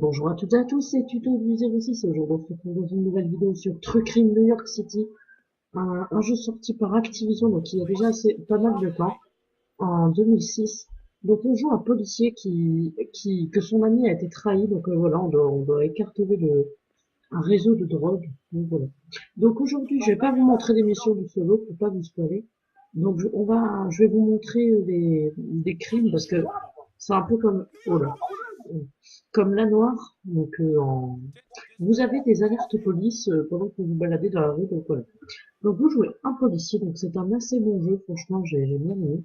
Bonjour à toutes et à tous, c'est Tuto du 06 et aujourd'hui on se retrouve dans une nouvelle vidéo sur True Crime New York City, un jeu sorti par Activision, donc il y a déjà pas mal de temps, en 2006. Donc on joue un policier que son ami a été trahi, donc voilà, on doit écarteler un réseau de drogue. Donc voilà. Donc aujourd'hui je vais pas vous montrer des missions du solo pour pas vous spoiler. Donc je vais vous montrer des crimes parce que c'est un peu comme, oh là, comme la noire. Donc vous avez des alertes police pendant que vous vous baladez dans la rue. Donc voilà. Donc vous jouez un policier. Donc c'est un assez bon jeu. Franchement, j'ai bien aimé.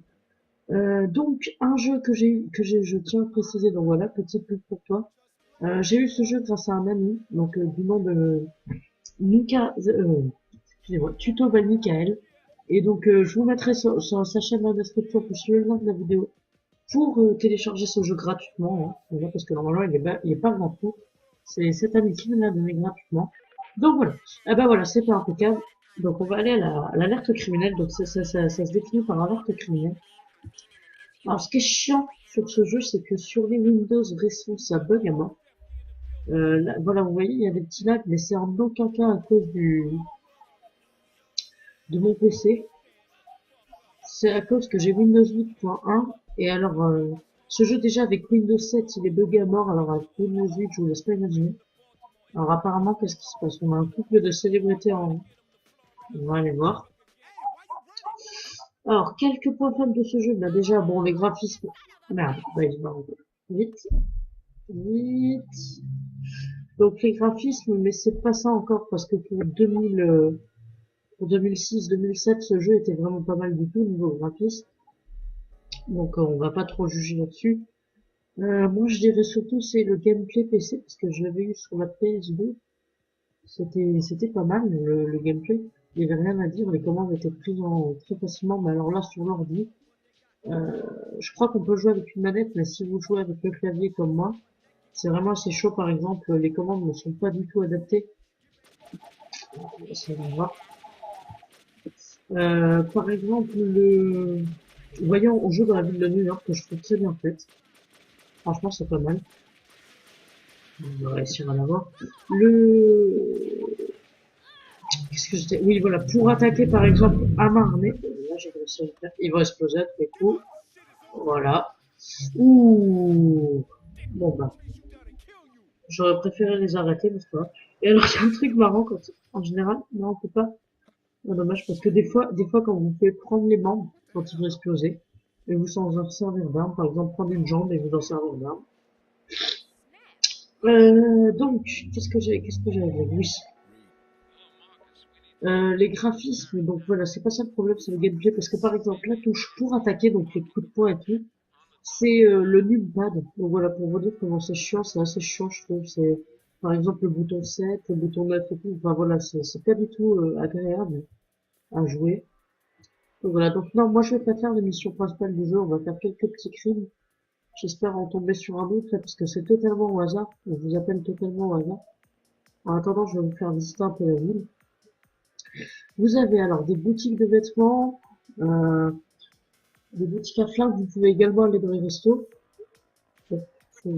Donc un jeu je tiens à préciser. Donc voilà, petite pub pour toi. J'ai eu ce jeu grâce à un ami. Donc du nom de Mika, excusez-moi, Tuto by Michael. Et donc je vous mettrai sur sa chaîne dans la description pour suivre le lien de la vidéo pour télécharger ce jeu gratuitement, hein, déjà, parce que normalement il est pas gratuit. C'est cet ami qui me l'a donné gratuitement. Donc voilà. Ah ben voilà, c'est pas impeccable. Donc on va aller à l'alerte criminelle. Donc ça se définit par alerte criminelle. Alors ce qui est chiant sur ce jeu, c'est que sur les Windows récents, ça bug à mort. Là, voilà, vous voyez, il y a des petits lags, mais c'est en aucun cas à cause de mon PC. C'est à cause que j'ai Windows 8.1 et alors ce jeu déjà avec Windows 7 il est bugué à mort, alors avec Windows 8 je vous laisse pas imaginer. Alors apparemment qu'est-ce qui se passe? On a un couple de célébrités en... On va aller voir. Alors quelques points faibles de ce jeu, bah déjà bon les graphismes... Ah, merde, bah, il se barre. Vite, vite. Donc les graphismes, mais c'est pas ça encore parce que pour 2006-2007 ce jeu était vraiment pas mal du tout niveau graphisme. Donc on va pas trop juger là-dessus. Moi, je dirais surtout c'est le gameplay PC parce que je l'avais eu sur la PS2. C'était pas mal le gameplay. Il y avait rien à dire. Les commandes étaient prises très facilement. Mais alors là, sur l'ordi, je crois qu'on peut jouer avec une manette, mais si vous jouez avec le clavier comme moi, c'est vraiment assez chaud. Par exemple, les commandes ne sont pas du tout adaptées. Ça va voir. Par exemple, voyons, on joue dans la ville de New York que je trouve très bien faite. Franchement, c'est pas mal. On va réussir à l'avoir. Qu'est-ce que j'étais? Oui, voilà, pour attaquer par exemple à main armée, là j'ai réussi à le faire, ils vont exploser à tous les coups. Voilà. Ouh. Bon bah, j'aurais préféré les arrêter, mais c'est pas grave. Et alors il y a un truc marrant en général, non, on peut pas. Non, dommage, parce que des fois quand vous pouvez prendre les membres quand ils vont exploser, et vous en servir d'arme, par exemple prendre une jambe et vous en servir d'arme. Donc, qu'est-ce que j'avais dit? Oui. Les graphismes, donc voilà, c'est pas ça le problème, c'est le gameplay, parce que par exemple, la touche pour attaquer, donc les coups de poing et tout, c'est le numpad. Donc voilà, pour vous dire comment c'est chiant, c'est assez chiant, je trouve. C'est par exemple le bouton 7, le bouton 9 et tout. Enfin voilà, c'est pas du tout agréable à jouer. Donc voilà, donc non, moi je vais pas faire les missions principales du jeu, on va faire quelques petits crimes. J'espère en tomber sur un autre, là, parce que c'est totalement au hasard. Je vous appelle totalement au hasard. En attendant, je vais vous faire visiter un peu la ville. Vous avez alors des boutiques de vêtements, euh, des boutiques à flingues, vous pouvez également aller dans les restos. Si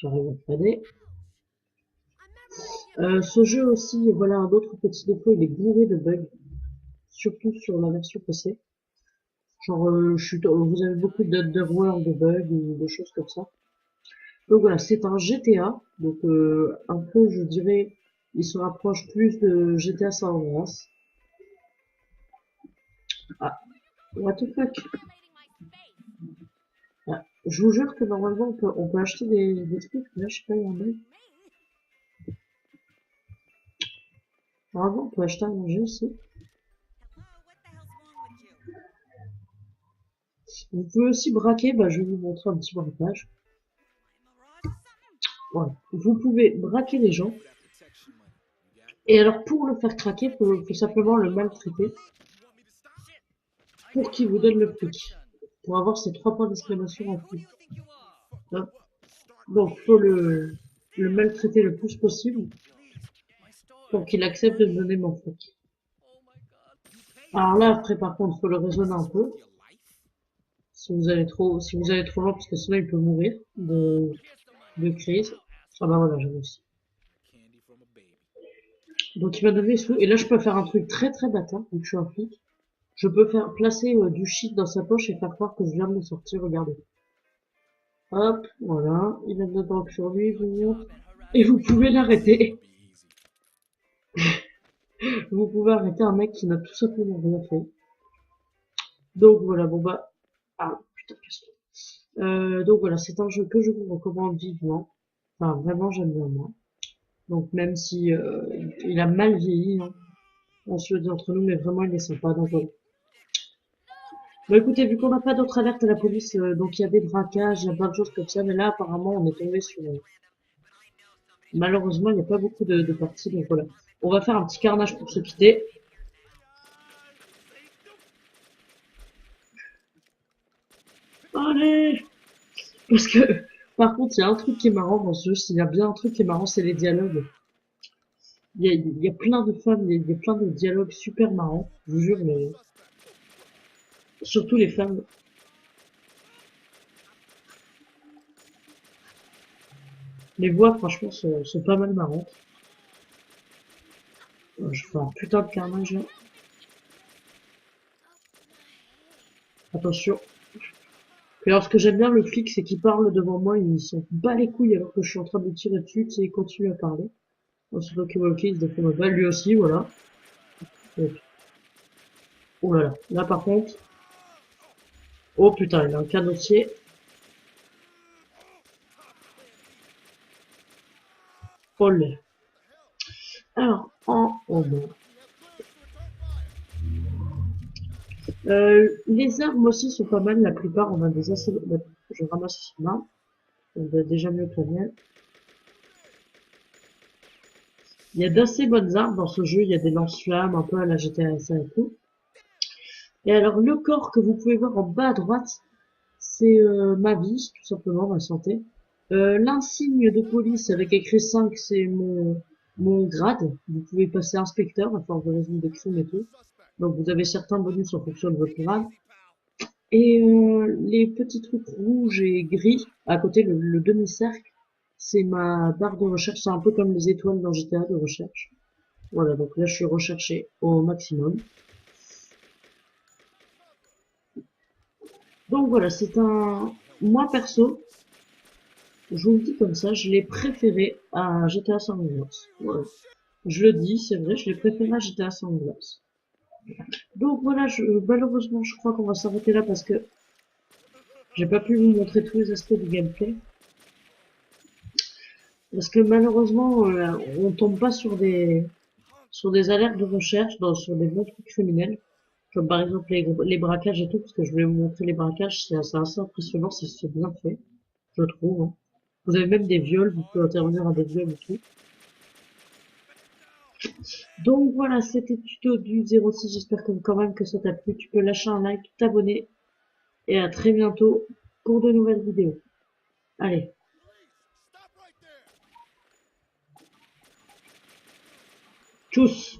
j'arrive à fader. Ce jeu aussi, voilà un autre petit défaut, il est bourré de bugs, surtout sur la version PC. Genre, vous avez beaucoup d'erreurs, de bugs ou de choses comme ça. Donc voilà, c'est un GTA, donc un peu, je dirais, il se rapproche plus de GTA San Andreas. Ah, what the fuck? Ah, je vous jure que normalement on peut acheter des trucs, mais là je sais pas, il y en a. Normalement on peut acheter à manger ici. Vous pouvez aussi braquer, bah je vais vous montrer un petit braquage. Voilà. Vous pouvez braquer les gens. Et alors pour le faire craquer, faut simplement le maltraiter pour qu'il vous donne le fric. Pour avoir ces 3 points d'exclamation en plus. Hein. Donc faut le maltraiter le plus possible pour qu'il accepte de me donner mon fric. Alors là après par contre faut le raisonner un peu. Si vous allez trop loin parce que sinon il peut mourir de crise. Ah bah voilà, j'ai réussi. Donc il m'a donné les sous. Et là, je peux faire un truc très très bâtard, vu que je suis un flic. Je peux faire placer du shit dans sa poche et faire croire que je viens de le sortir, regardez. Hop, voilà, il a de la drogue sur lui, vous. Et vous pouvez l'arrêter. Vous pouvez arrêter un mec qui n'a tout simplement rien fait. Donc voilà, bon bah... Ah, putain, casse-toi. Donc voilà, c'est un jeu que je vous recommande vivement. Enfin, vraiment, j'aime bien moi. Donc même si il a mal vieilli, hein, on se le dit entre nous, mais vraiment, il est sympa, donc voilà. Bah écoutez, vu qu'on n'a pas d'autres alertes à la police, donc il y a des braquages, il y a plein de choses comme ça, mais là, apparemment, on est tombé sur... malheureusement, il n'y a pas beaucoup de parties, donc voilà. On va faire un petit carnage pour se quitter. Allez! Parce que, par contre, il y a un truc qui est marrant dans ce jeu, s'il y a bien un truc qui est marrant, c'est les dialogues. Il y a plein de femmes, il y a plein de dialogues super marrants, je vous jure, mais surtout les femmes. Les voix, franchement, sont pas mal marrantes. Je fais un putain de carnage là. Attention. Et alors, ce que j'aime bien, le flic, c'est qu'il parle devant moi, il s'en bat les couilles alors que je suis en train de lui tirer dessus, tu sais, il continue à parler. On se voit ok, il se défend ma balle, lui aussi, voilà. Et... oh là là. Là, par contre, oh putain, il a un canotier. Oh là. Alors, en bon. Les armes aussi sont pas mal, la plupart, on a des assez... je ramasse ici là. On a déjà mieux que la mienne. Il y a d'assez bonnes armes dans ce jeu, il y a des lance-flammes, un peu à la GTA SA et tout. Et alors, le corps que vous pouvez voir en bas à droite, c'est ma vie, tout simplement, ma santé. L'insigne de police avec écrit 5, c'est mon grade. Vous pouvez passer inspecteur à force de résoudre des crimes et tout. Donc vous avez certains bonus en fonction de votre grade. Et les petits trucs rouges et gris, à côté, le demi-cercle, c'est ma barre de recherche. C'est un peu comme les étoiles dans GTA de recherche. Voilà, donc là je suis recherché au maximum. Donc voilà, c'est un... moi perso, je vous le dis comme ça, je l'ai préféré à GTA San Andreas. Voilà. Je le dis, c'est vrai, je l'ai préféré à GTA San Andreas. Donc voilà, malheureusement, je crois qu'on va s'arrêter là parce que j'ai pas pu vous montrer tous les aspects du gameplay. Parce que malheureusement, on tombe pas sur des alertes de recherche, sur des bons trucs criminels. Comme par exemple les braquages et tout, parce que je voulais vous montrer les braquages, c'est assez impressionnant, c'est bien fait, je trouve. Hein. Vous avez même des viols, vous pouvez intervenir à des viols et tout. Donc voilà, c'était tuto du 06, j'espère que quand même que ça t'a plu. Tu peux lâcher un like, t'abonner, et à très bientôt pour de nouvelles vidéos. Allez, tchuss!